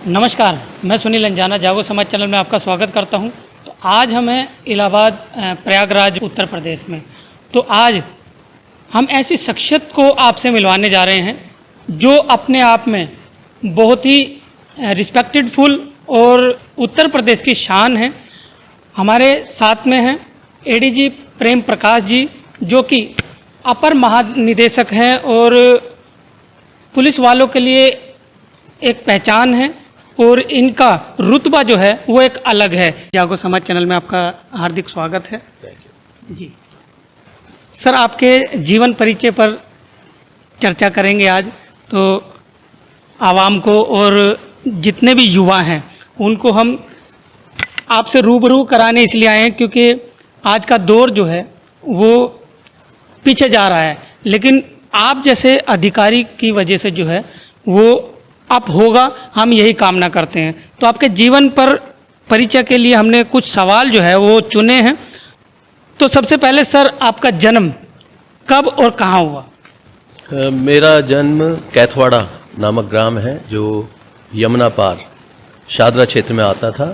नमस्कार, मैं सुनील अंजाना जागो समाज चैनल में आपका स्वागत करता हूं। तो आज हम हैं इलाहाबाद प्रयागराज उत्तर प्रदेश में। तो आज हम ऐसी शख्सियत को आपसे मिलवाने जा रहे हैं जो अपने आप में बहुत ही रिस्पेक्टेडफुल और उत्तर प्रदेश की शान है। हमारे साथ में हैं एडीजी प्रेम प्रकाश जी, जो कि अपर महानिदेशक हैं और पुलिस वालों के लिए एक पहचान है और इनका रुतबा जो है वो एक अलग है। जागो समाज चैनल में आपका हार्दिक स्वागत है। जी सर, आपके जीवन परिचय पर चर्चा करेंगे आज। तो आवाम को और जितने भी युवा हैं उनको हम आपसे रूबरू कराने इसलिए आए हैं क्योंकि आज का दौर जो है वो पीछे जा रहा है, लेकिन आप जैसे अधिकारी की वजह से जो है वो अब होगा, हम यही कामना करते हैं। तो आपके जीवन पर परिचय के लिए हमने कुछ सवाल जो है वो चुने हैं। तो सबसे पहले सर, आपका जन्म कब और कहाँ हुआ? मेरा जन्म कैथवाड़ा नामक ग्राम है जो यमुना पार शादरा क्षेत्र में आता था,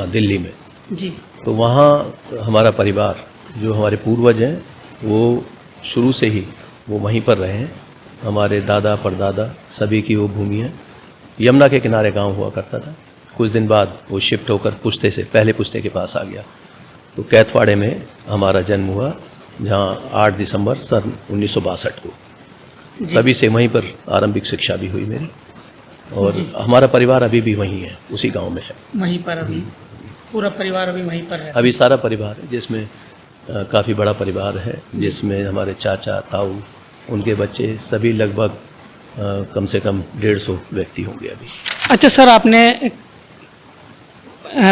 दिल्ली में। जी। तो वहाँ हमारा परिवार, जो हमारे पूर्वज हैं, वो शुरू से ही वो वहीं पर रहे हैं। हमारे दादा परदादा सभी की वो भूमि है। यमुना के किनारे गांव हुआ करता था। कुछ दिन बाद वो शिफ्ट होकर पुश्ते से पहले पुश्ते के पास आ गया। तो कैथवाड़े में हमारा जन्म हुआ, जहाँ 8 दिसंबर सन 1962 को। तभी से वहीं पर आरंभिक शिक्षा भी हुई मेरी, और हमारा परिवार अभी भी वहीं है, उसी गांव में है। वहीं पर अभी पूरा परिवार अभी वहीं पर है? अभी सारा परिवार है, जिसमें काफ़ी बड़ा परिवार है, जिसमें हमारे चाचा ताऊ, उनके बच्चे सभी लगभग कम से कम 150 व्यक्ति होंगे अभी। अच्छा सर, आपने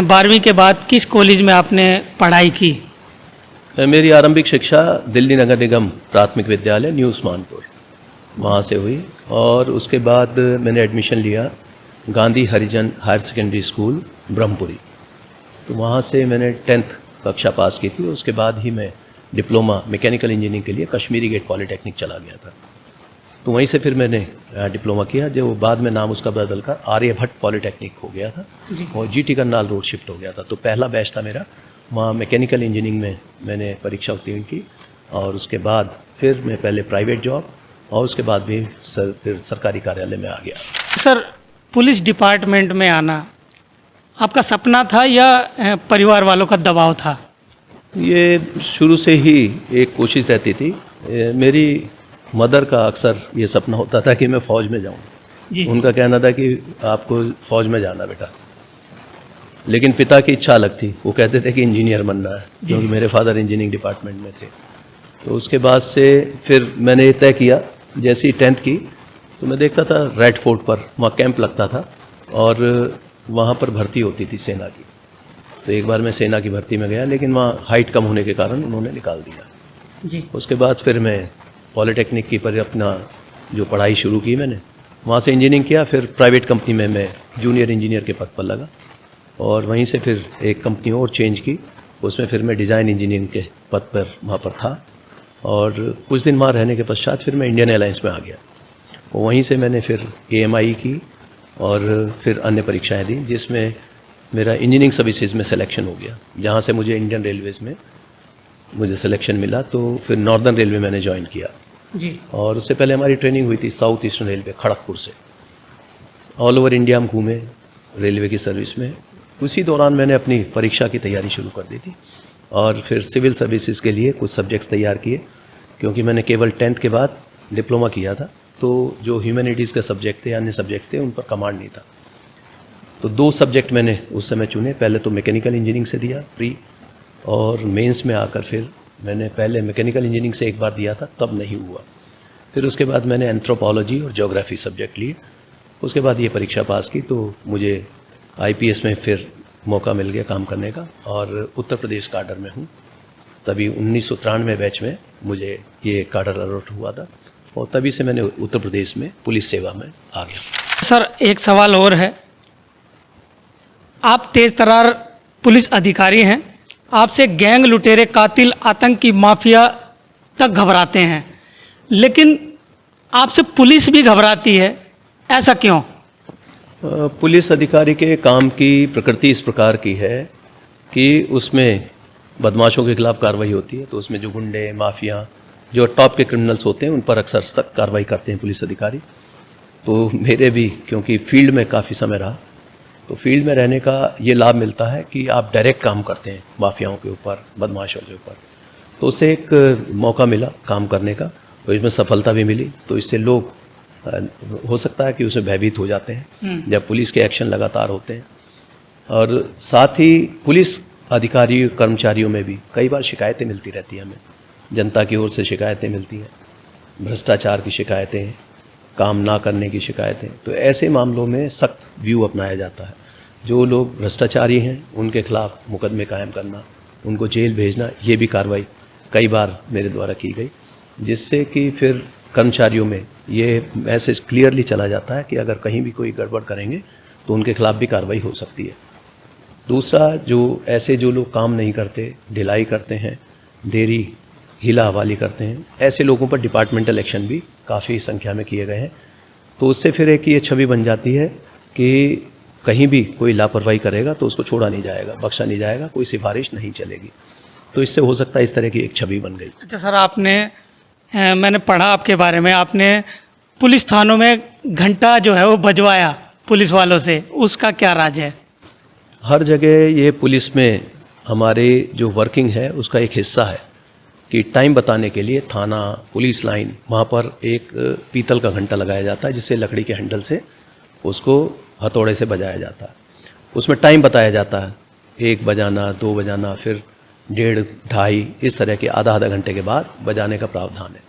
12वीं के बाद किस कॉलेज में आपने पढ़ाई की? मेरी आरंभिक शिक्षा दिल्ली नगर निगम प्राथमिक विद्यालय न्यू उस्मानपुर, वहाँ से हुई। और उसके बाद मैंने एडमिशन लिया गांधी हरिजन हायर सेकेंडरी स्कूल ब्रह्मपुरी। तो वहाँ से मैंने 10th कक्षा पास की थी। उसके बाद ही मैं डिप्लोमा मैकेनिकल इंजीनियरिंग के लिए कश्मीरी गेट पॉलिटेक्निक चला गया था। तो वहीं से फिर मैंने डिप्लोमा किया, जो बाद में नाम उसका बदलकर आर्यभट्ट पॉलिटेक्निक हो गया था और जीटी करनाल रोड शिफ्ट हो गया था। तो पहला बैच था मेरा, वहाँ मैकेनिकल इंजीनियरिंग में मैंने परीक्षा उत्तीर्ण की। और उसके बाद फिर मैं पहले प्राइवेट जॉब और उसके बाद भी फिर सरकारी कार्यालय में आ गया। सर, पुलिस डिपार्टमेंट में आना आपका सपना था या परिवार वालों का दबाव था? ये शुरू से ही एक कोशिश रहती थी। मेरी मदर का अक्सर ये सपना होता था कि मैं फ़ौज में जाऊं। उनका कहना था कि आपको फ़ौज में जाना बेटा, लेकिन पिता की इच्छा अलग थी। वो कहते थे कि इंजीनियर बनना है, क्योंकि मेरे फादर इंजीनियरिंग डिपार्टमेंट में थे। तो उसके बाद से फिर मैंने तय किया, जैसे ही 10th की तो मैं देखता था रेड फोर्ट पर वहाँ कैंप लगता था और वहाँ पर भर्ती होती थी सेना की। तो एक बार मैं सेना की भर्ती में गया, लेकिन वहाँ हाइट कम होने के कारण उन्होंने निकाल दिया। उसके बाद फिर मैं पॉलिटेक्निक की पर अपना जो पढ़ाई शुरू की मैंने, वहाँ से इंजीनियरिंग किया। फिर प्राइवेट कंपनी में मैं जूनियर इंजीनियर के पद पर लगा और वहीं से फिर एक कंपनी और चेंज की, उसमें फिर मैं डिज़ाइन इंजीनियरिंग के पद पर वहाँ पर था। और कुछ दिन वहाँ रहने के पश्चात फिर मैं इंडियन एयरलाइंस में आ गया। वहीं से मैंने फिर AMI की और फिर अन्य परीक्षाएँ दी, जिसमें मेरा इंजीनियरिंग सर्विसेज में सिलेक्शन हो गया, जहाँ से मुझे इंडियन रेलवेज़ में मुझे सिलेक्शन मिला। तो फिर नॉर्दर्न रेलवे मैंने ज्वाइन किया जी। और उससे पहले हमारी ट्रेनिंग हुई थी साउथ ईस्टर्न रेलवे खड़गपुर से। ऑल ओवर इंडिया हम घूमे रेलवे की सर्विस में। उसी दौरान मैंने अपनी परीक्षा की तैयारी शुरू कर दी थी और फिर सिविल सर्विसेज के लिए कुछ सब्जेक्ट्स तैयार किए, क्योंकि मैंने केवल 10th के बाद डिप्लोमा किया था। तो जो ह्यूमैनिटीज़ के सब्जेक्ट थे, अन्य सब्जेक्ट थे, उन पर कमांड नहीं था। तो 2 सब्जेक्ट मैंने उस समय चुने। पहले तो मैकेनिकल इंजीनियरिंग से दिया प्री, और मेंस में आकर फिर मैंने पहले मैकेनिकल इंजीनियरिंग से एक बार दिया था, तब नहीं हुआ। फिर उसके बाद मैंने एंथ्रोपोलॉजी और ज्योग्राफी सब्जेक्ट लिए। उसके बाद ये परीक्षा पास की तो मुझे IPS में फिर मौका मिल गया काम करने का, और उत्तर प्रदेश काडर में हूँ। तभी 1993 बैच में मुझे ये काडर अलॉट हुआ था और तभी से मैंने उत्तर प्रदेश में पुलिस सेवा में आ गया। सर, एक सवाल और है। आप तेज तर्रार पुलिस अधिकारी हैं, आपसे गैंग, लुटेरे, कातिल, आतंकी, माफिया तक घबराते हैं, लेकिन आपसे पुलिस भी घबराती है, ऐसा क्यों? पुलिस अधिकारी के काम की प्रकृति इस प्रकार की है कि उसमें बदमाशों के खिलाफ कार्रवाई होती है, तो उसमें जो गुंडे, माफिया, जो टॉप के क्रिमिनल्स होते हैं उन पर अक्सर सख्त कार्रवाई करते हैं पुलिस अधिकारी। तो मेरे भी क्योंकि फील्ड में काफ़ी समय रहा, तो फील्ड में रहने का ये लाभ मिलता है कि आप डायरेक्ट काम करते हैं माफियाओं के ऊपर, बदमाशों के ऊपर। तो उससे एक मौका मिला काम करने का, तो इसमें सफलता भी मिली। तो इससे लोग हो सकता है कि उसमें भयभीत हो जाते हैं जब पुलिस के एक्शन लगातार होते हैं। और साथ ही पुलिस अधिकारी कर्मचारियों में भी कई बार शिकायतें मिलती रहती हैं, हमें जनता की ओर से शिकायतें मिलती हैं, भ्रष्टाचार की शिकायतें, काम ना करने की शिकायतें। तो ऐसे मामलों में सख्त व्यू अपनाया जाता है। जो लोग भ्रष्टाचारी हैं उनके खिलाफ मुकदमे कायम करना, उनको जेल भेजना, ये भी कार्रवाई कई बार मेरे द्वारा की गई, जिससे कि फिर कर्मचारियों में ये मैसेज क्लियरली चला जाता है कि अगर कहीं भी कोई गड़बड़ करेंगे तो उनके खिलाफ भी कार्रवाई हो सकती है। दूसरा, जो ऐसे जो लोग काम नहीं करते, ढिलाई करते हैं, देरी हीला हवाली करते हैं, ऐसे लोगों पर डिपार्टमेंटल एक्शन भी काफ़ी संख्या में किए गए हैं। तो उससे फिर एक ये छवि बन जाती है कि कहीं भी कोई लापरवाही करेगा तो उसको छोड़ा नहीं जाएगा, बख्शा नहीं जाएगा, कोई सिफारिश नहीं चलेगी। तो इससे हो सकता है इस तरह की एक छवि बन गई। अच्छा सर, मैंने पढ़ा आपके बारे में, आपने पुलिस थानों में घंटा जो है वो बजवाया पुलिस वालों से, उसका क्या राज है? हर जगह ये पुलिस में हमारे जो वर्किंग है उसका एक हिस्सा है कि टाइम बताने के लिए थाना, पुलिस लाइन, वहाँ पर एक पीतल का घंटा लगाया जाता है, जिससे लकड़ी के हैंडल से उसको हथौड़े से बजाया जाता है। उसमें टाइम बताया जाता है, 1 बजाना, 2 बजाना, फिर 1.5, 2.5, इस तरह के आधा घंटे के बाद बजाने का प्रावधान है।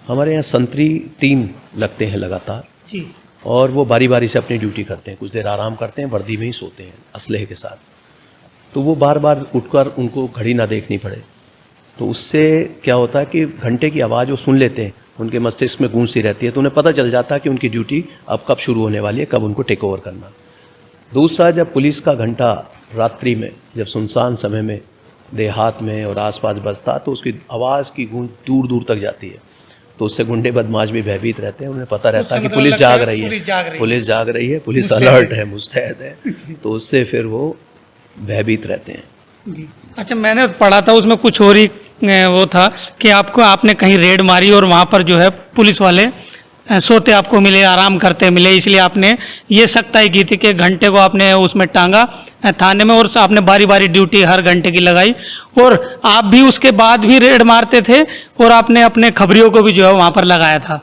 हमारे यहाँ संतरी 3 लगते हैं लगातार जी, और वो बारी बारी से अपनी ड्यूटी करते हैं, कुछ देर आराम करते हैं, वर्दी में ही सोते हैं असलहे के साथ। तो वो बार बार उठकर उनको घड़ी ना देखनी पड़े, तो उससे क्या होता है कि घंटे की आवाज़ वो सुन लेते हैं, उनके मस्तिष्क में गूंजती रहती है, तो उन्हें पता चल जाता है कि उनकी ड्यूटी अब कब शुरू होने वाली है, कब उनको टेक ओवर करना। दूसरा, जब पुलिस का घंटा रात्रि में, जब सुनसान समय में देहात में और आसपास बजता, तो उसकी आवाज़ की गूंज दूर दूर तक जाती है, तो उससे गुंडे बदमाश भी भयभीत रहते हैं। उन्हें पता रहता है कि पुलिस जाग रही है, पुलिस जाग रही है, पुलिस अलर्ट है, मुस्तैद है, तो उससे फिर वो भयभीत रहते हैं। अच्छा, मैंने पढ़ा था उसमें कुछ और ही वो था कि आपने कहीं रेड मारी और वहाँ पर जो है पुलिस वाले सोते आपको मिले, आराम करते मिले, इसलिए आपने ये सख्ताई की थी कि घंटे को आपने उसमें टांगा थाने में और आपने बारी बारी ड्यूटी हर घंटे की लगाई, और आप भी उसके बाद भी रेड मारते थे और आपने अपने खबरियों को भी जो है वहाँ पर लगाया था।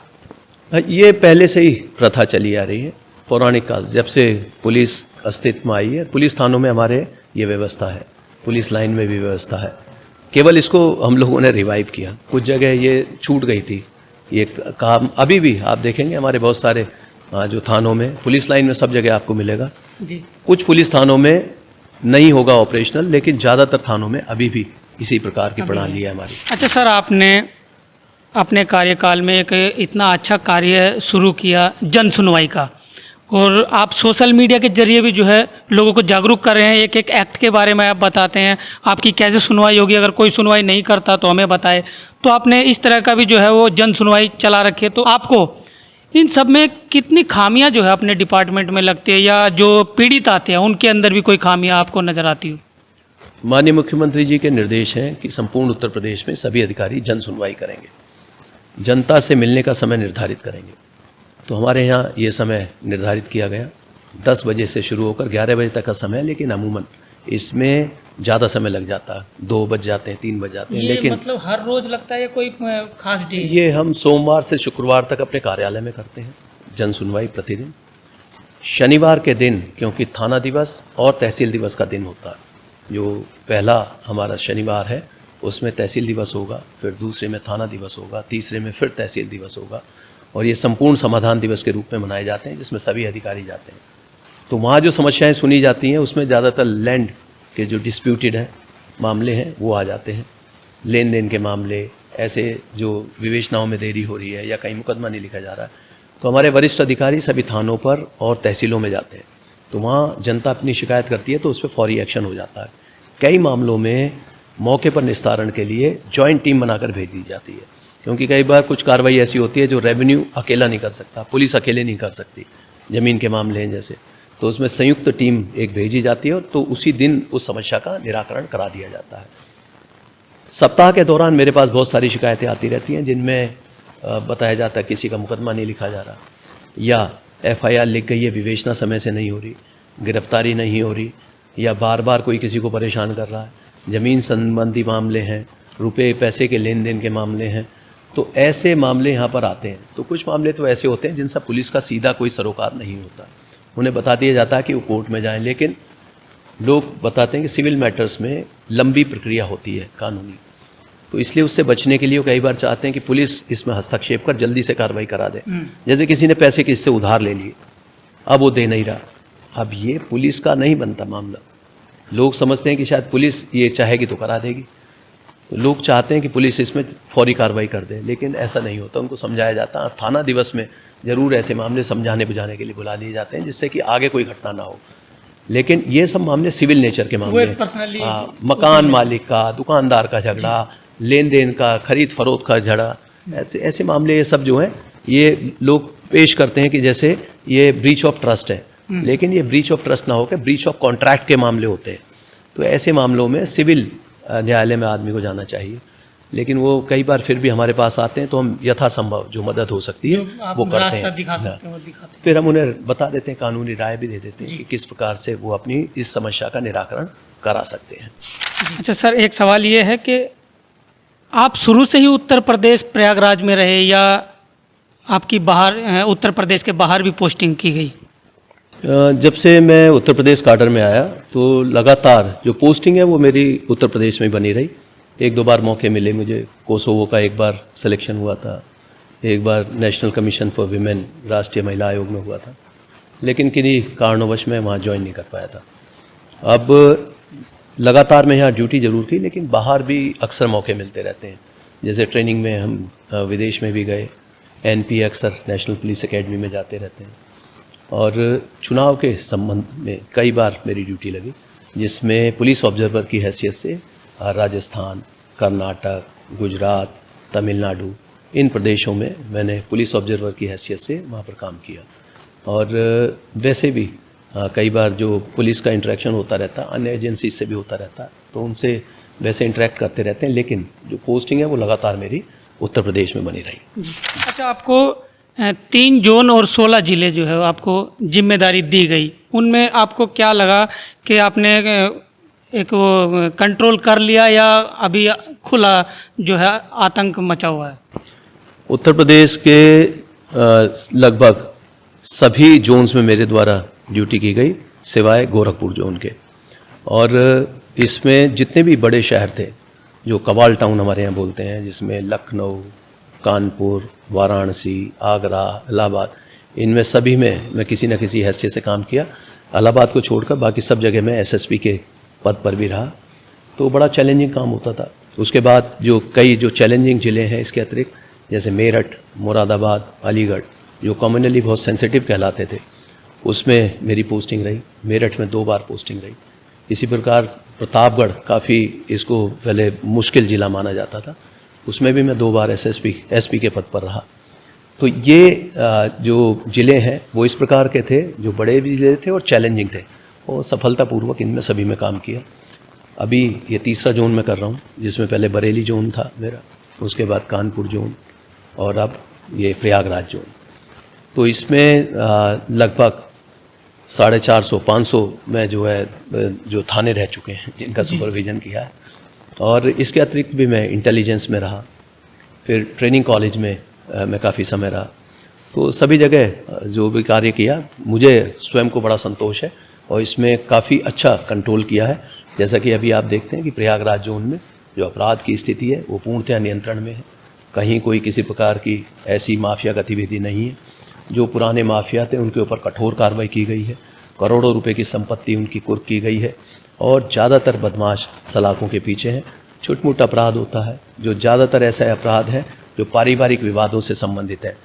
ये पहले से ही प्रथा चली आ रही है, पौराणिक काल जब से पुलिस अस्तित्व में आई है। पुलिस थानों में हमारे ये व्यवस्था है, पुलिस लाइन में भी व्यवस्था है, केवल इसको हम लोगों ने रिवाइव किया। कुछ जगह ये छूट गई थी ये काम, अभी भी आप देखेंगे हमारे बहुत सारे जो थानों में, पुलिस लाइन में सब जगह आपको मिलेगा जी। कुछ पुलिस थानों में नहीं होगा ऑपरेशनल, लेकिन ज़्यादातर थानों में अभी भी इसी प्रकार की प्रणाली है हमारी। अच्छा सर, आपने अपने कार्यकाल में एक इतना अच्छा कार्य शुरू किया जन सुनवाई का, और आप सोशल मीडिया के जरिए भी जो है लोगों को जागरूक कर रहे हैं। एक एक एक्ट के बारे में आप बताते हैं, आपकी कैसे सुनवाई होगी, अगर कोई सुनवाई नहीं करता तो हमें बताए। तो आपने इस तरह का भी जो है वो जन सुनवाई चला रखी है। तो आपको इन सब में कितनी खामियां जो है अपने डिपार्टमेंट में लगती है, या जो पीड़ित आते हैं उनके अंदर भी कोई खामियां आपको नज़र आती हो? माननीय मुख्यमंत्री जी के निर्देश हैं कि संपूर्ण उत्तर प्रदेश में सभी अधिकारी जन सुनवाई करेंगे, जनता से मिलने का समय निर्धारित करेंगे। तो हमारे यहाँ ये समय निर्धारित किया गया, 10 बजे से शुरू होकर 11 बजे तक का समय, लेकिन अमूमन इसमें ज़्यादा समय लग जाता है, 2 बज जाते हैं, 3 बज जाते हैं। लेकिन मतलब हर रोज लगता है कोई खास डे? ये हम सोमवार से शुक्रवार तक अपने कार्यालय में करते हैं जन सुनवाई प्रतिदिन। शनिवार के दिन, क्योंकि थाना दिवस और तहसील दिवस का दिन होता है, जो पहला हमारा शनिवार है उसमें तहसील दिवस होगा, फिर दूसरे में थाना दिवस होगा, तीसरे में फिर तहसील दिवस होगा, और ये संपूर्ण समाधान दिवस के रूप में मनाए जाते हैं, जिसमें सभी अधिकारी जाते हैं। तो वहाँ जो समस्याएं सुनी जाती हैं उसमें ज़्यादातर लैंड के जो डिस्प्यूटेड है मामले हैं वो आ जाते हैं, लेन देन के मामले, ऐसे जो विवेचनाओं में देरी हो रही है या कहीं मुकदमा नहीं लिखा जा रहा है, तो हमारे वरिष्ठ अधिकारी सभी थानों पर और तहसीलों में जाते हैं। तो वहाँ जनता अपनी शिकायत करती है तो उस पर फौरी एक्शन हो जाता है। कई मामलों में मौके पर निस्तारण के लिए जॉइंट टीम बनाकर भेज दी जाती है, क्योंकि कई बार कुछ कार्रवाई ऐसी होती है जो रेवेन्यू अकेला नहीं कर सकता, पुलिस अकेले नहीं कर सकती, ज़मीन के मामले हैं जैसे, तो उसमें संयुक्त टीम एक भेजी जाती है, तो उसी दिन उस समस्या का निराकरण करा दिया जाता है। सप्ताह के दौरान मेरे पास बहुत सारी शिकायतें आती रहती हैं, जिनमें बताया जाता है किसी का मुकदमा नहीं लिखा जा रहा, या FIR लिख गई है, विवेचना समय से नहीं हो रही, गिरफ्तारी नहीं हो रही, या बार बार कोई किसी को परेशान कर रहा है, ज़मीन संबंधी मामले हैं, रुपए पैसे के लेन देन के मामले हैं। तो ऐसे मामले यहाँ पर आते हैं। तो कुछ मामले तो ऐसे होते हैं जिनसे पुलिस का सीधा कोई सरोकार नहीं होता, उन्हें बता दिया जाता है कि वो कोर्ट में जाएं, लेकिन लोग बताते हैं कि सिविल मैटर्स में लंबी प्रक्रिया होती है कानूनी, तो इसलिए उससे बचने के लिए वो कई बार चाहते हैं कि पुलिस इसमें हस्तक्षेप कर जल्दी से कार्रवाई करा दे। जैसे किसी ने पैसे किससे उधार ले लिए, अब वो दे नहीं रहा, अब ये पुलिस का नहीं बनता मामला। लोग समझते हैं कि शायद पुलिस ये चाहेगी तो करा देगी, तो लोग चाहते हैं कि पुलिस इसमें फौरी कार्रवाई कर दे, लेकिन ऐसा नहीं होता। उनको समझाया जाता है, थाना दिवस में ज़रूर ऐसे मामले समझाने बुझाने के लिए बुला लिए जाते हैं, जिससे कि आगे कोई घटना ना हो। लेकिन ये सब मामले सिविल नेचर के मामले हैं, मकान मालिक का, दुकानदार का झगड़ा, लेन देन का, खरीद फरोख्त का झगड़ा, ऐसे मामले ये सब जो हैं ये लोग पेश करते हैं कि जैसे ये ब्रीच ऑफ ट्रस्ट है, लेकिन ये ब्रीच ऑफ ट्रस्ट ना होकर ब्रीच ऑफ कॉन्ट्रैक्ट के मामले होते हैं। तो ऐसे मामलों में सिविल न्यायालय में आदमी को जाना चाहिए, लेकिन वो कई बार फिर भी हमारे पास आते हैं, तो हम यथासंभव जो मदद हो सकती है वो करते हैं। फिर हम उन्हें बता देते हैं, कानूनी राय भी दे देते हैं कि किस प्रकार से वो अपनी इस समस्या का निराकरण करा सकते हैं। अच्छा सर, एक सवाल ये है कि आप शुरू से ही उत्तर प्रदेश प्रयागराज में रहे, या आपकी बाहर उत्तर प्रदेश के बाहर भी पोस्टिंग की गई? जब से मैं उत्तर प्रदेश काडर में आया तो लगातार जो पोस्टिंग है वो मेरी उत्तर प्रदेश में बनी रही। एक दो बार मौके मिले मुझे, कोसोवो का एक बार सिलेक्शन हुआ था, एक बार नेशनल कमीशन फॉर वीमेन राष्ट्रीय महिला आयोग में हुआ था, लेकिन किन्हीं कारणवश मैं वहाँ ज्वाइन नहीं कर पाया था। अब लगातार मैं यहाँ ड्यूटी जरूर की, लेकिन बाहर भी अक्सर मौके मिलते रहते हैं। जैसे ट्रेनिंग में हम विदेश में भी गए, NP अक्सर नेशनल पुलिस एकेडमी में जाते रहते हैं, और चुनाव के संबंध में कई बार मेरी ड्यूटी लगी, जिसमें पुलिस ऑब्जर्वर की हैसियत से राजस्थान, कर्नाटक, गुजरात, तमिलनाडु, इन प्रदेशों में मैंने पुलिस ऑब्जर्वर की हैसियत से वहाँ पर काम किया। और वैसे भी कई बार जो पुलिस का इंटरेक्शन होता रहता, अन्य एजेंसी से भी होता रहता, तो उनसे वैसे इंटरेक्ट करते रहते हैं, लेकिन जो पोस्टिंग है वो लगातार मेरी उत्तर प्रदेश में बनी रही। अच्छा, आपको 3 जोन और 16 ज़िले जो है आपको जिम्मेदारी दी गई, उनमें आपको क्या लगा कि आपने एक वो कंट्रोल कर लिया, या अभी खुला जो है आतंक मचा हुआ है? उत्तर प्रदेश के लगभग सभी जोन्स में मेरे द्वारा ड्यूटी की गई, सिवाय गोरखपुर जोन के। और इसमें जितने भी बड़े शहर थे, जो कवाल टाउन हमारे यहाँ बोलते हैं, जिसमें लखनऊ, कानपुर, वाराणसी, आगरा, इलाहाबाद, इनमें सभी में मैं किसी न किसी हैसियत से काम किया। इलाहाबाद को छोड़कर बाकी सब जगह मैं SSP के पद पर भी रहा, तो बड़ा चैलेंजिंग काम होता था। उसके बाद जो कई जो चैलेंजिंग ज़िले हैं इसके अतिरिक्त, जैसे मेरठ, मुरादाबाद, अलीगढ़, जो कॉमनली बहुत सेंसिटिव कहलाते थे, उसमें मेरी पोस्टिंग रही। मेरठ में 2 बार पोस्टिंग रही। इसी प्रकार प्रतापगढ़, काफ़ी इसको पहले मुश्किल ज़िला माना जाता था, उसमें भी मैं 2 बार SP के पद पर रहा। तो ये जो ज़िले हैं वो इस प्रकार के थे, जो बड़े भी ज़िले थे और चैलेंजिंग थे, और सफलतापूर्वक इनमें सभी में काम किया। अभी ये 3रा जोन में कर रहा हूँ, जिसमें पहले बरेली जोन था मेरा, उसके बाद कानपुर जोन, और अब ये प्रयागराज जोन। तो इसमें लगभग 450-500 में जो है जो थाने रह चुके हैं, जिनका सुपरविज़न किया है। और इसके अतिरिक्त भी मैं इंटेलिजेंस में रहा, फिर ट्रेनिंग कॉलेज में मैं काफ़ी समय रहा। तो सभी जगह जो भी कार्य किया, मुझे स्वयं को बड़ा संतोष है, और इसमें काफ़ी अच्छा कंट्रोल किया है। जैसा कि अभी आप देखते हैं कि प्रयागराज जोन में जो अपराध की स्थिति है वो पूर्णतः नियंत्रण में है। कहीं कोई किसी प्रकार की ऐसी माफिया गतिविधि नहीं है। जो पुराने माफिया थे उनके ऊपर कठोर कार्रवाई की गई है, करोड़ों रुपए की संपत्ति उनकी कुर्क की गई है, और ज़्यादातर बदमाश सलाखों के पीछे हैं। छोट मोट अपराध होता है, जो ज़्यादातर ऐसा अपराध है जो पारिवारिक विवादों से संबंधित है।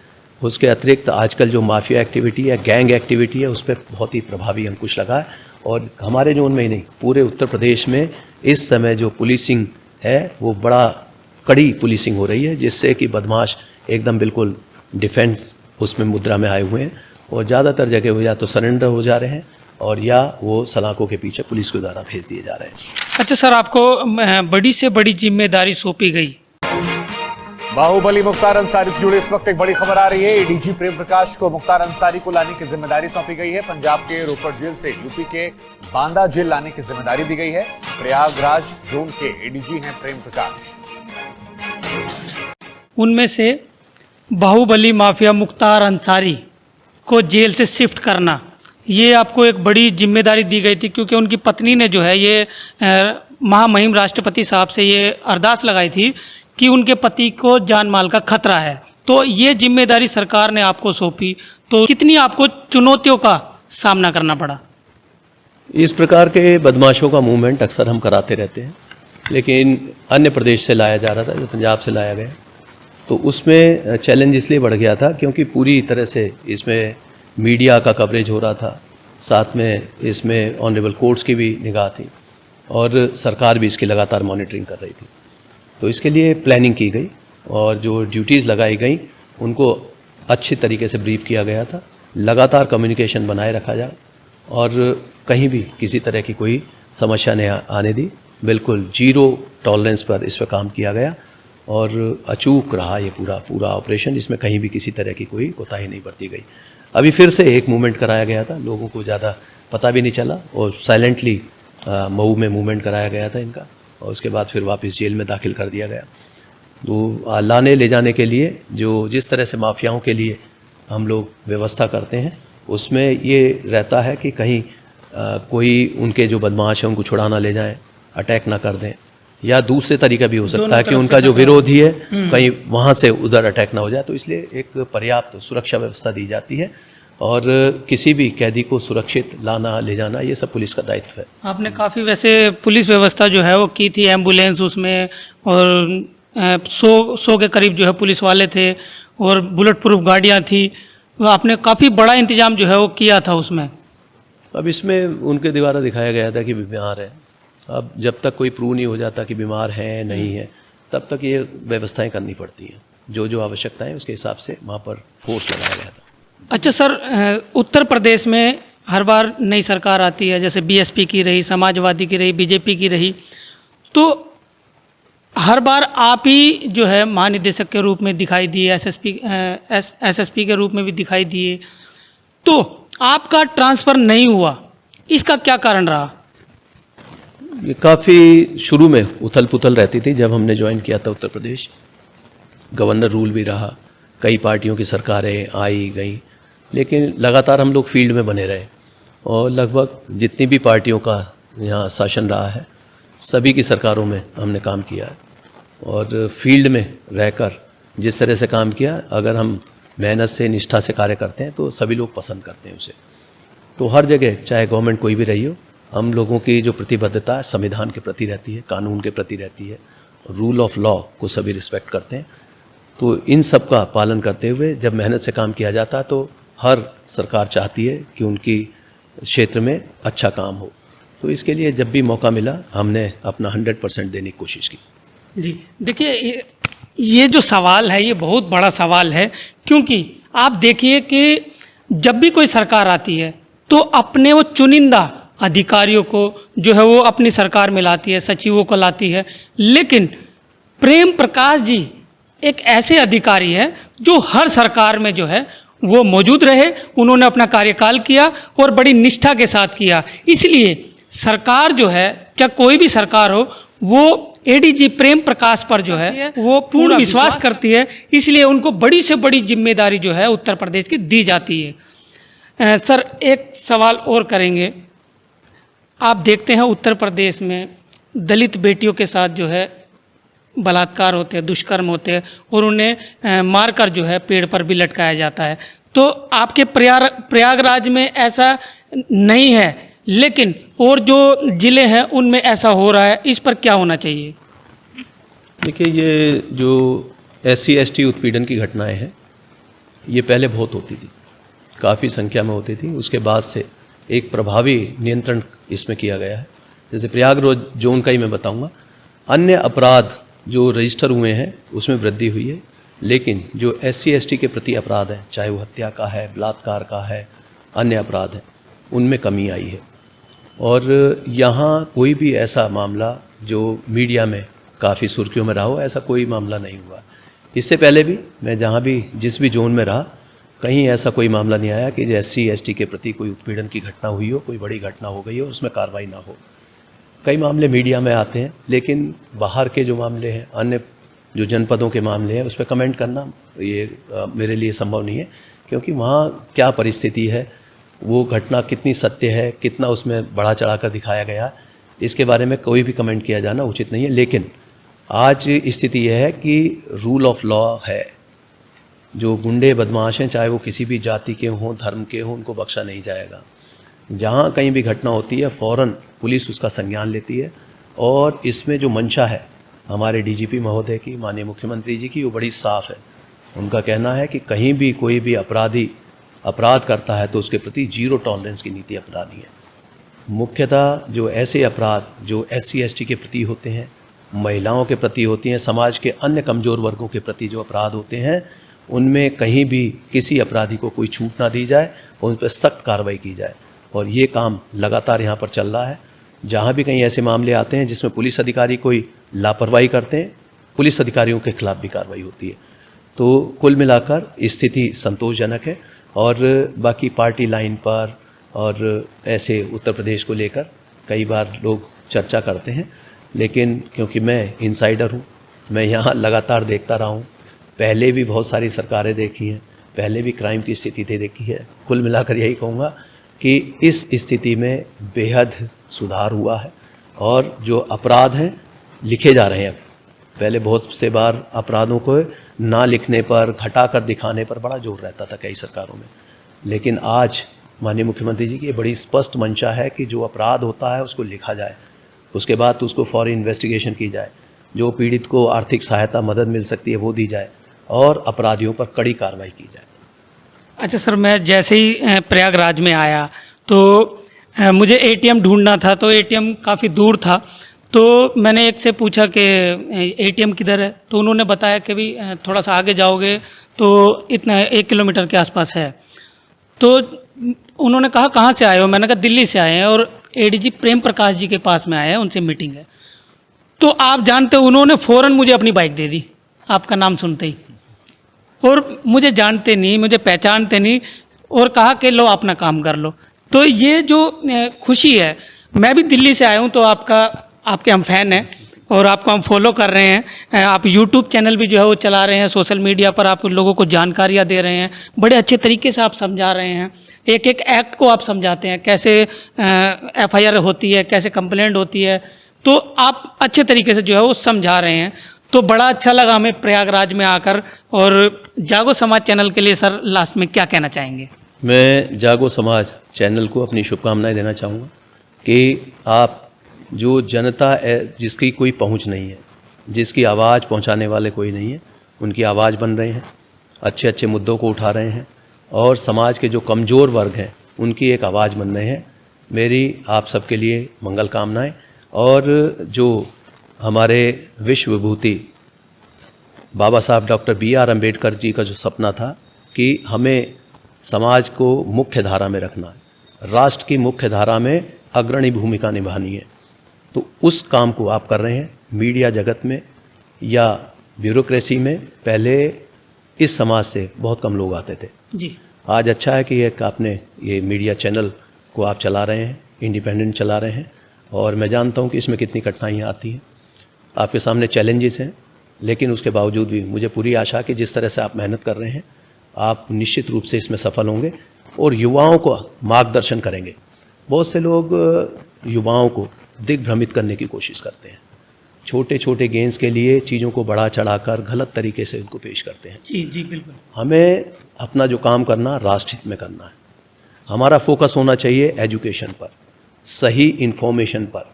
उसके अतिरिक्त आजकल जो माफिया एक्टिविटी है, गैंग एक्टिविटी है, उस पर बहुत ही प्रभावी अंकुश लगा है। और हमारे जोन में ही नहीं, पूरे उत्तर प्रदेश में इस समय जो पुलिसिंग है वो बड़ा कड़ी पुलिसिंग हो रही है, जिससे कि बदमाश एकदम बिल्कुल डिफेंस उसमें मुद्रा में आए हुए हैं, और ज़्यादातर जगह वो या तो सरेंडर हो जा रहे हैं और या वो सलाखों के पीछे पुलिस के द्वारा भेज दिए जा रहे हैं। अच्छा सर, आपको बड़ी से बड़ी जिम्मेदारी सौंपी गई। बाहुबली मुख्तार अंसारी से जुड़ी इस वक्त एक बड़ी खबर आ रही है। एडीजी प्रेम प्रकाश को मुख्तार अंसारी को लाने की जिम्मेदारी सौंपी गई है। पंजाब के रोपड़ जेल से यूपी के बांदा जेल लाने की जिम्मेदारी दी गई है। प्रयागराज जोन के एडीजी हैं प्रेम प्रकाश। उनमें से बाहुबली माफिया मुख्तार अंसारी को जेल से शिफ्ट करना, ये आपको एक बड़ी जिम्मेदारी दी गई थी, क्योंकि उनकी पत्नी ने जो है ये महामहिम राष्ट्रपति साहब से ये अरदास लगाई थी कि उनके पति को जान माल का खतरा है। तो ये जिम्मेदारी सरकार ने आपको सौंपी, तो कितनी आपको चुनौतियों का सामना करना पड़ा? इस प्रकार के बदमाशों का मूवमेंट अक्सर हम कराते रहते हैं, लेकिन अन्य प्रदेश से लाया जा रहा था, जो पंजाब से लाया गया, तो उसमें चैलेंज इसलिए बढ़ गया था क्योंकि पूरी तरह से इसमें मीडिया का कवरेज हो रहा था, साथ में इसमें ऑनरेबल कोर्ट्स की भी निगाह थी और सरकार भी इसकी लगातार मॉनिटरिंग कर रही थी। तो इसके लिए प्लानिंग की गई और जो ड्यूटीज़ लगाई गई उनको अच्छी तरीके से ब्रीफ किया गया था। लगातार कम्युनिकेशन बनाए रखा जाए और कहीं भी किसी तरह की कोई समस्या नहीं आने दी। बिल्कुल जीरो टॉलरेंस पर इस पर काम किया गया और अचूक रहा ये पूरा ऑपरेशन। इसमें कहीं भी किसी तरह की कोई कोताही नहीं बरती गई। अभी फिर से एक मूवमेंट कराया गया था, लोगों को ज़्यादा पता भी नहीं चला और साइलेंटली मऊ में मूवमेंट कराया गया था इनका और उसके बाद फिर वापस जेल में दाखिल कर दिया गया। तो लाने ले जाने के लिए जो जिस तरह से माफियाओं के लिए हम लोग व्यवस्था करते हैं उसमें ये रहता है कि कहीं कोई उनके जो बदमाश हैं उनको छुड़ाना ले जाएं, अटैक ना कर दें, या दूसरे तरीका भी हो सकता है कि उनका जो विरोधी है कहीं वहाँ से उधर अटैक ना हो जाए। तो इसलिए एक पर्याप्त सुरक्षा व्यवस्था दी जाती है और किसी भी कैदी को सुरक्षित लाना ले जाना ये सब पुलिस का दायित्व है। आपने काफ़ी वैसे पुलिस व्यवस्था जो है वो की थी, एम्बुलेंस उसमें और 100 के करीब जो है पुलिस वाले थे और बुलेट प्रूफ गाड़ियाँ थी। आपने काफ़ी बड़ा इंतजाम जो है वो किया था उसमें। अब इसमें उनके द्वारा दिखाया गया था कि बीमार है। अब जब तक कोई प्रूव नहीं हो जाता कि बीमार है नहीं है तब तक ये व्यवस्थाएं करनी पड़ती हैं। जो आवश्यकताएं उसके हिसाब से वहाँ पर फोर्स लगाया गया था। अच्छा सर, उत्तर प्रदेश में हर बार नई सरकार आती है, जैसे बीएसपी की रही, समाजवादी की रही, बीजेपी की रही, तो हर बार आप ही जो है महानिदेशक के रूप में दिखाई दिए, एसएसपी के रूप में भी दिखाई दिए, तो आपका ट्रांसफ़र नहीं हुआ, इसका क्या कारण रहा? ये काफ़ी शुरू में उथल पुथल रहती थी जब हमने ज्वाइन किया था उत्तर प्रदेश। गवर्नर रूल भी रहा, कई पार्टियों की सरकारें आई गई, लेकिन लगातार हम लोग फील्ड में बने रहे और लगभग जितनी भी पार्टियों का यहाँ शासन रहा है सभी की सरकारों में हमने काम किया है और फील्ड में रहकर जिस तरह से काम किया, अगर हम मेहनत से निष्ठा से कार्य करते हैं तो सभी लोग पसंद करते हैं उसे। तो हर जगह चाहे गवर्नमेंट कोई भी रही हो, हम लोगों की जो प्रतिबद्धता है संविधान के प्रति रहती है, कानून के प्रति रहती है, रूल ऑफ लॉ को सभी रिस्पेक्ट करते हैं। तो इन सब का पालन करते हुए जब मेहनत से काम किया जाता है तो हर सरकार चाहती है कि उनकी क्षेत्र में अच्छा काम हो। तो इसके लिए जब भी मौका मिला हमने अपना 100% देने की कोशिश की। जी देखिए, ये जो सवाल है ये बहुत बड़ा सवाल है, क्योंकि आप देखिए कि जब भी कोई सरकार आती है तो अपने वो चुनिंदा अधिकारियों को जो है वो अपनी सरकार में लाती है, सचिवों को लाती है, लेकिन प्रेम प्रकाश जी एक ऐसे अधिकारी है जो हर सरकार में जो है वो मौजूद रहे, उन्होंने अपना कार्यकाल किया और बड़ी निष्ठा के साथ किया। इसलिए सरकार जो है, चाहे कोई भी सरकार हो, वो एडीजी प्रेम प्रकाश पर जो है वो पूर्ण विश्वास करती है, इसलिए उनको बड़ी से बड़ी जिम्मेदारी जो है उत्तर प्रदेश की दी जाती है। सर एक सवाल और करेंगे, आप देखते हैं उत्तर प्रदेश में दलित बेटियों के साथ जो है बलात्कार होते हैं, दुष्कर्म होते हैं और उन्हें मारकर जो है पेड़ पर भी लटकाया जाता है। तो आपके प्रयागराज में ऐसा नहीं है, लेकिन और जो ज़िले हैं उनमें ऐसा हो रहा है, इस पर क्या होना चाहिए? देखिए, ये जो SC/ST उत्पीड़न की घटनाएं हैं ये पहले बहुत होती थी, काफ़ी संख्या में होती थी। उसके बाद से एक प्रभावी नियंत्रण इसमें किया गया है। जैसे प्रयागराज जोन का ही मैं बताऊंगा, अन्य अपराध जो रजिस्टर हुए हैं उसमें वृद्धि हुई है। लेकिन जो SC/ST के प्रति अपराध हैं, चाहे वो हत्या का है, बलात्कार का है, अन्य अपराध हैं, उनमें कमी आई है। और यहाँ कोई भी ऐसा मामला जो मीडिया में काफ़ी सुर्खियों में रहा हो, ऐसा कोई मामला नहीं हुआ। इससे पहले भी मैं जहाँ भी जिस भी जोन में रहा, कहीं ऐसा कोई मामला नहीं आया कि SC/ST के प्रति कोई उत्पीड़न की घटना हुई हो, कोई बड़ी घटना हो गई हो, उसमें कार्रवाई ना हो। कई मामले मीडिया में आते हैं, लेकिन बाहर के जो मामले हैं, अन्य जो जनपदों के मामले हैं, उस पर कमेंट करना ये मेरे लिए संभव नहीं है, क्योंकि वहाँ क्या परिस्थिति है, वो घटना कितनी सत्य है, कितना उसमें बढ़ा चढ़ा कर दिखाया गया, इसके बारे में कोई भी कमेंट किया जाना उचित नहीं है। लेकिन आज स्थिति यह है कि रूल ऑफ लॉ है। जो गुंडे बदमाश हैं, चाहे वो किसी भी जाति के हों, धर्म के हों, उनको बख्शा नहीं जाएगा। जहाँ कहीं भी घटना होती है, फ़ौरन पुलिस उसका संज्ञान लेती है। और इसमें जो मंशा है हमारे DGP महोदय की, माननीय मुख्यमंत्री जी की, वो बड़ी साफ़ है। उनका कहना है कि कहीं भी कोई भी अपराधी अपराध करता है तो उसके प्रति 0 टॉलरेंस की नीति अपनानी है। मुख्यतः जो ऐसे अपराध जो SC/ST के प्रति होते हैं, महिलाओं के प्रति होती हैं, समाज के अन्य कमज़ोर वर्गों के प्रति जो अपराध होते हैं, उनमें कहीं भी किसी अपराधी को कोई छूट ना दी जाए और उन पर सख्त कार्रवाई की जाए। और ये काम लगातार यहाँ पर चल रहा है। जहाँ भी कहीं ऐसे मामले आते हैं जिसमें पुलिस अधिकारी कोई लापरवाही करते हैं, पुलिस अधिकारियों के खिलाफ भी कार्रवाई होती है। तो कुल मिलाकर स्थिति संतोषजनक है। और बाकी पार्टी लाइन पर और ऐसे उत्तर प्रदेश को लेकर कई बार लोग चर्चा करते हैं, लेकिन क्योंकि मैं इनसाइडर हूँ, मैं यहाँ लगातार देखता रहा हूँ, पहले भी बहुत सारी सरकारें देखी हैं, पहले भी क्राइम की स्थिति देखी है। कुल मिलाकर यही कहूँगा कि इस स्थिति में बेहद सुधार हुआ है और जो अपराध हैं लिखे जा रहे हैं। पहले बहुत से बार अपराधों को ना लिखने पर, घटा कर दिखाने पर बड़ा जोर रहता था कई सरकारों में, लेकिन आज माननीय मुख्यमंत्री जी की ये बड़ी स्पष्ट मंशा है कि जो अपराध होता है उसको लिखा जाए, उसके बाद उसको फौरी इन्वेस्टिगेशन की जाए, जो पीड़ित को आर्थिक सहायता मदद मिल सकती है वो दी जाए और अपराधियों पर कड़ी कार्रवाई की जाए। अच्छा सर, मैं जैसे ही प्रयागराज में आया तो मुझे ATM ढूंढना था, तो ATM काफ़ी दूर था। तो मैंने एक से पूछा कि ATM किधर है, तो उन्होंने बताया कि भी थोड़ा सा आगे जाओगे तो इतना 1 किलोमीटर के आसपास है। तो उन्होंने कहा कहाँ से आए हो, मैंने कहा दिल्ली से आए हैं और ADG प्रेम प्रकाश जी के पास में आए हैं, उनसे मीटिंग है। तो आप जानते हो, उन्होंने फ़ौरन मुझे अपनी बाइक दे दी आपका नाम सुनते ही, और मुझे जानते नहीं, मुझे पहचानते नहीं, और कहा कि लो अपना काम कर लो। तो ये जो खुशी है, मैं भी दिल्ली से आया हूँ, तो आपके हम फैन हैं और आपको हम फॉलो कर रहे हैं। आप YouTube चैनल भी जो है वो चला रहे हैं, सोशल मीडिया पर आप लोगों को जानकारियाँ दे रहे हैं, बड़े अच्छे तरीके से आप समझा रहे हैं, एक एक एक्ट को आप समझाते हैं, कैसे FIR होती है, कैसे कंप्लेंट होती है, तो आप अच्छे तरीके से जो है वो समझा रहे हैं। तो बड़ा अच्छा लगा हमें प्रयागराज में आकर। और जागो समाज चैनल के लिए सर लास्ट में क्या कहना चाहेंगे? मैं जागो समाज चैनल को अपनी शुभकामनाएं देना चाहूँगा कि आप जो जनता जिसकी कोई पहुंच नहीं है, जिसकी आवाज़ पहुंचाने वाले कोई नहीं है, उनकी आवाज़ बन रहे हैं, अच्छे अच्छे मुद्दों को उठा रहे हैं और समाज के जो कमज़ोर वर्ग हैं उनकी एक आवाज़ बन रहे हैं। मेरी आप सबके लिए मंगल कामनाएं। और जो हमारे विश्व विभूति बाबा साहब डॉक्टर BR अम्बेडकर जी का जो सपना था कि हमें समाज को मुख्य धारा में रखना है, राष्ट्र की मुख्य धारा में अग्रणी भूमिका निभानी है, तो उस काम को आप कर रहे हैं। मीडिया जगत में या ब्यूरोक्रेसी में पहले इस समाज से बहुत कम लोग आते थे जी। आज अच्छा है कि एक आपने ये मीडिया चैनल को आप चला रहे हैं, इंडिपेंडेंट चला रहे हैं। और मैं जानता हूँ कि इसमें कितनी कठिनाइयाँ आती हैं, आपके सामने चैलेंजेस हैं, लेकिन उसके बावजूद भी मुझे पूरी आशा कि जिस तरह से आप मेहनत कर रहे हैं, आप निश्चित रूप से इसमें सफल होंगे और युवाओं को मार्गदर्शन करेंगे। बहुत से लोग युवाओं को दिग्भ्रमित करने की कोशिश करते हैं, छोटे छोटे गेंस के लिए चीज़ों को बढ़ा चढ़ाकर गलत तरीके से उनको पेश करते हैं। जी जी बिल्कुल। हमें अपना जो काम करना राष्ट्र हित में करना है। हमारा फोकस होना चाहिए एजुकेशन पर, सही इन्फॉर्मेशन पर,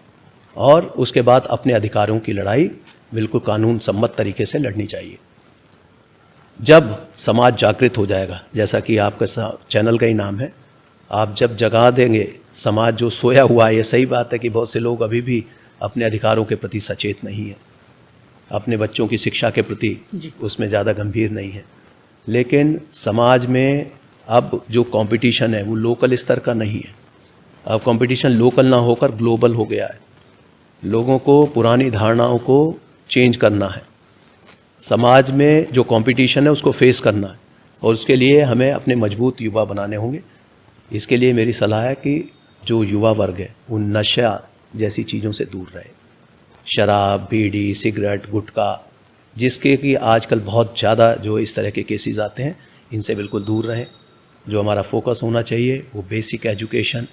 और उसके बाद अपने अधिकारों की लड़ाई बिल्कुल कानून सम्मत तरीके से लड़नी चाहिए। जब समाज जागृत हो जाएगा, जैसा कि आपका चैनल का ही नाम है, आप जब जगा देंगे समाज जो सोया हुआ है, ये सही बात है कि बहुत से लोग अभी भी अपने अधिकारों के प्रति सचेत नहीं है। अपने बच्चों की शिक्षा के प्रति जी। उसमें ज़्यादा गंभीर नहीं है। लेकिन समाज में अब जो कंपटीशन है वो लोकल स्तर का नहीं है। अब कंपटीशन लोकल ना होकर ग्लोबल हो गया है। लोगों को पुरानी धारणाओं को चेंज करना है। समाज में जो कंपटीशन है उसको फेस करना है और उसके लिए हमें अपने मजबूत युवा बनाने होंगे। इसके लिए मेरी सलाह है कि जो युवा वर्ग है वो नशा जैसी चीज़ों से दूर रहे। शराब, बीड़ी, सिगरेट, गुटखा, जिसके कि आजकल बहुत ज़्यादा जो इस तरह के केसेस आते हैं, इनसे बिल्कुल दूर रहें। जो हमारा फोकस होना चाहिए वो बेसिक एजुकेशन,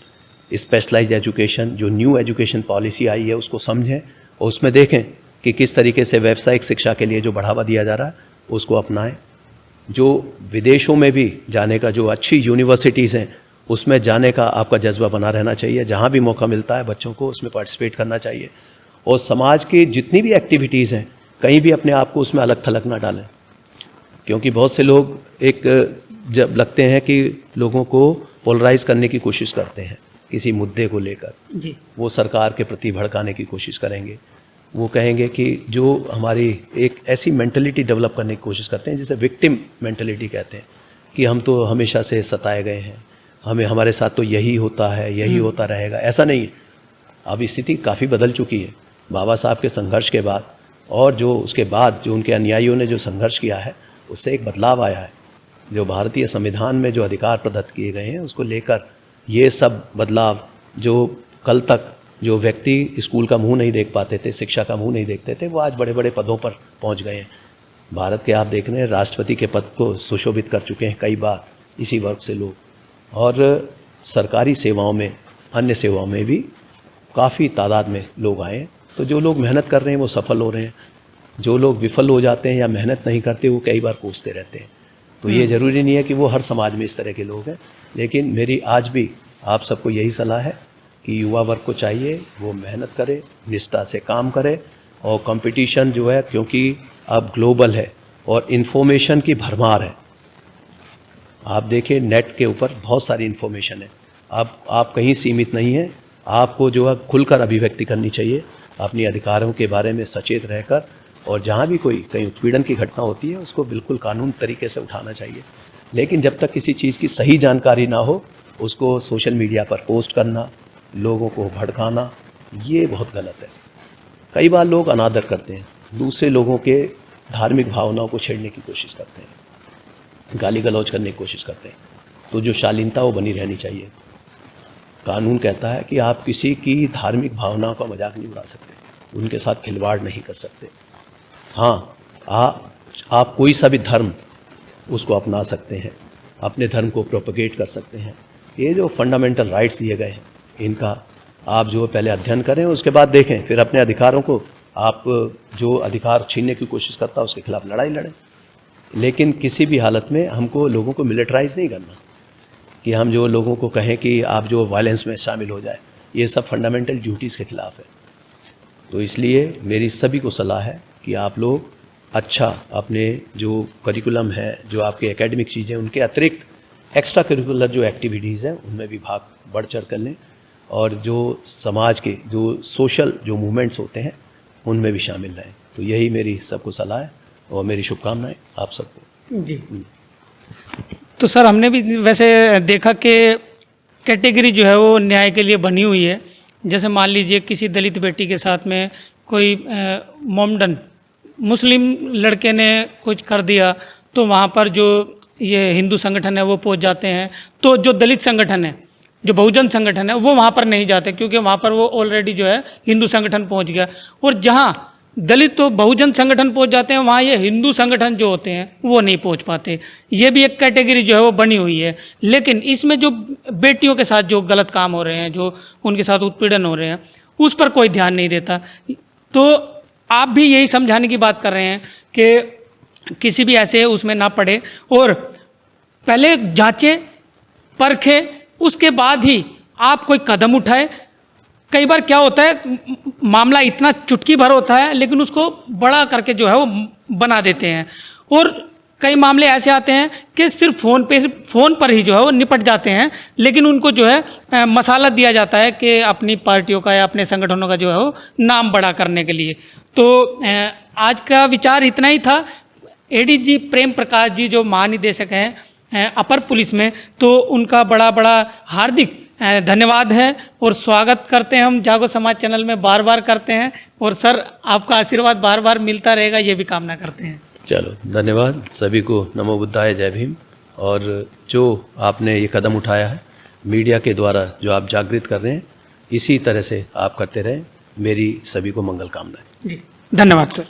स्पेशलाइज्ड एजुकेशन, जो न्यू एजुकेशन पॉलिसी आई है उसको समझें और उसमें देखें कि किस तरीके से व्यावसायिक शिक्षा के लिए जो बढ़ावा दिया जा रहा है उसको अपनाएं। जो विदेशों में भी जाने का, जो अच्छी यूनिवर्सिटीज़ हैं उसमें जाने का आपका जज्बा बना रहना चाहिए। जहाँ भी मौका मिलता है बच्चों को उसमें पार्टिसिपेट करना चाहिए और समाज की जितनी भी एक्टिविटीज़ हैं कहीं भी अपने आप को उसमें अलग थलग ना डालें, क्योंकि बहुत से लोग एक जब लगते हैं कि लोगों को पोलराइज करने की कोशिश करते हैं किसी मुद्दे को लेकर। जी। वो सरकार के प्रति भड़काने की कोशिश करेंगे। वो कहेंगे कि जो हमारी एक ऐसी मेंटलिटी डेवलप करने की कोशिश करते हैं जिसे विक्टिम मेंटलिटी कहते हैं कि हम तो हमेशा से सताए गए हैं, हमारे साथ तो यही होता है, यही होता रहेगा। ऐसा नहीं है। अब स्थिति काफ़ी बदल चुकी है। बाबा साहब के संघर्ष के बाद और जो उसके बाद जो उनके अनुयायियों ने जो संघर्ष किया है उससे एक बदलाव आया है। जो भारतीय संविधान में जो अधिकार प्रदत्त किए गए हैं उसको लेकर ये सब बदलाव, जो कल तक जो व्यक्ति स्कूल का मुंह नहीं देख पाते थे, शिक्षा का मुंह नहीं देखते थे, वो आज बड़े बड़े पदों पर पहुंच गए हैं। भारत के आप देख रहे हैं राष्ट्रपति के पद को सुशोभित कर चुके हैं कई बार इसी वर्ग से लोग। और सरकारी सेवाओं में, अन्य सेवाओं में भी काफ़ी तादाद में लोग आए हैं। तो जो लोग मेहनत कर रहे हैं वो सफल हो रहे हैं। जो लोग विफल हो जाते हैं या मेहनत नहीं करते वो कई बार कोसते रहते हैं। तो ये ज़रूरी नहीं है कि वो हर समाज में इस तरह के लोग हैं, लेकिन मेरी आज भी आप सबको यही सलाह है कि युवा वर्ग को चाहिए वो मेहनत करे, निष्ठा से काम करे। और कंपटीशन जो है, क्योंकि अब ग्लोबल है और इन्फॉर्मेशन की भरमार है। आप देखिए नेट के ऊपर बहुत सारी इन्फॉर्मेशन है। अब आप कहीं सीमित नहीं हैं। आपको जो है खुलकर अभिव्यक्ति करनी चाहिए, अपने अधिकारों के बारे में सचेत रहकर। और जहाँ भी कोई कहीं उत्पीड़न की घटना होती है उसको बिल्कुल कानून तरीके से उठाना चाहिए। लेकिन जब तक किसी चीज़ की सही जानकारी ना हो उसको सोशल मीडिया पर पोस्ट करना, लोगों को भड़काना, ये बहुत गलत है। कई बार लोग अनादर करते हैं, दूसरे लोगों के धार्मिक भावनाओं को छेड़ने की कोशिश करते हैं, गाली गलौज करने की कोशिश करते हैं। तो जो शालीनता वो बनी रहनी चाहिए। कानून कहता है कि आप किसी की धार्मिक भावनाओं का मजाक नहीं उड़ा सकते, उनके साथ खिलवाड़ नहीं कर सकते। हाँ, आप कोई सा भी धर्म उसको अपना सकते हैं, अपने धर्म को प्रोपगेट कर सकते हैं। ये जो फंडामेंटल राइट्स दिए गए हैं इनका आप जो पहले अध्ययन करें, उसके बाद देखें, फिर अपने अधिकारों को, आप जो अधिकार छीनने की कोशिश करता है उसके खिलाफ लड़ाई लड़ें। लेकिन किसी भी हालत में हमको लोगों को मिलिटराइज नहीं करना कि हम जो लोगों को कहें कि आप जो वायलेंस में शामिल हो जाए। ये सब फंडामेंटल ड्यूटीज़ के खिलाफ है। तो इसलिए मेरी सभी को सलाह है कि आप लोग अच्छा अपने जो करिकुलम है, जो आपके एकेडमिक चीज़ें, उनके अतिरिक्त एक्स्ट्रा करिकुलर जो एक्टिविटीज़ हैं उनमें भी भाग बढ़ चढ़ कर लें। और जो समाज के जो सोशल जो मूवमेंट्स होते हैं उनमें भी शामिल रहें। तो यही मेरी सबको सलाह है और मेरी शुभकामनाएं आप सबको। जी। तो सर, हमने भी वैसे देखा कि कैटेगरी जो है वो न्याय के लिए बनी हुई है। जैसे मान लीजिए किसी दलित बेटी के साथ में कोई मोमडन मुस्लिम लड़के ने कुछ कर दिया तो वहाँ पर जो ये हिंदू संगठन है वो पहुँच जाते हैं। तो जो दलित संगठन है, जो बहुजन संगठन है, वो वहाँ पर नहीं जाते क्योंकि वहाँ पर वो ऑलरेडी जो है हिंदू संगठन पहुँच गया। और जहाँ दलित तो बहुजन संगठन पहुँच जाते हैं वहाँ ये हिंदू संगठन जो होते हैं वो नहीं पहुँच पाते। ये भी एक कैटेगरी जो है वो बनी हुई है। लेकिन इसमें जो बेटियों के साथ जो गलत काम हो रहे हैं, जो उनके साथ उत्पीड़न हो रहे हैं, उस पर कोई ध्यान नहीं देता। तो आप भी यही समझाने की बात कर रहे हैं कि किसी भी ऐसे उसमें ना पड़े और पहले जांचे परखे, उसके बाद ही आप कोई कदम उठाए। कई बार क्या होता है, मामला इतना चुटकी भर होता है लेकिन उसको बड़ा करके जो है वो बना देते हैं। और कई मामले ऐसे आते हैं कि सिर्फ फ़ोन पर ही जो है वो निपट जाते हैं, लेकिन उनको जो है मसाला दिया जाता है कि अपनी पार्टियों का या अपने संगठनों का जो है वो नाम बड़ा करने के लिए। तो आज का विचार इतना ही था। एडीजी प्रेम प्रकाश जी जो महानिदेशक हैं अपर पुलिस में, तो उनका बड़ा बड़ा हार्दिक धन्यवाद है और स्वागत करते हैं हम जागो समाज चैनल में, बार बार करते हैं। और सर आपका आशीर्वाद बार बार मिलता रहेगा ये भी कामना करते हैं। चलो धन्यवाद सभी को, नमो बुद्धाय, जय भीम। और जो आपने ये कदम उठाया है मीडिया के द्वारा, जो आप जागृत कर रहे हैं, इसी तरह से आप करते रहें। मेरी सभी को मंगल कामनाएं। जी धन्यवाद सर।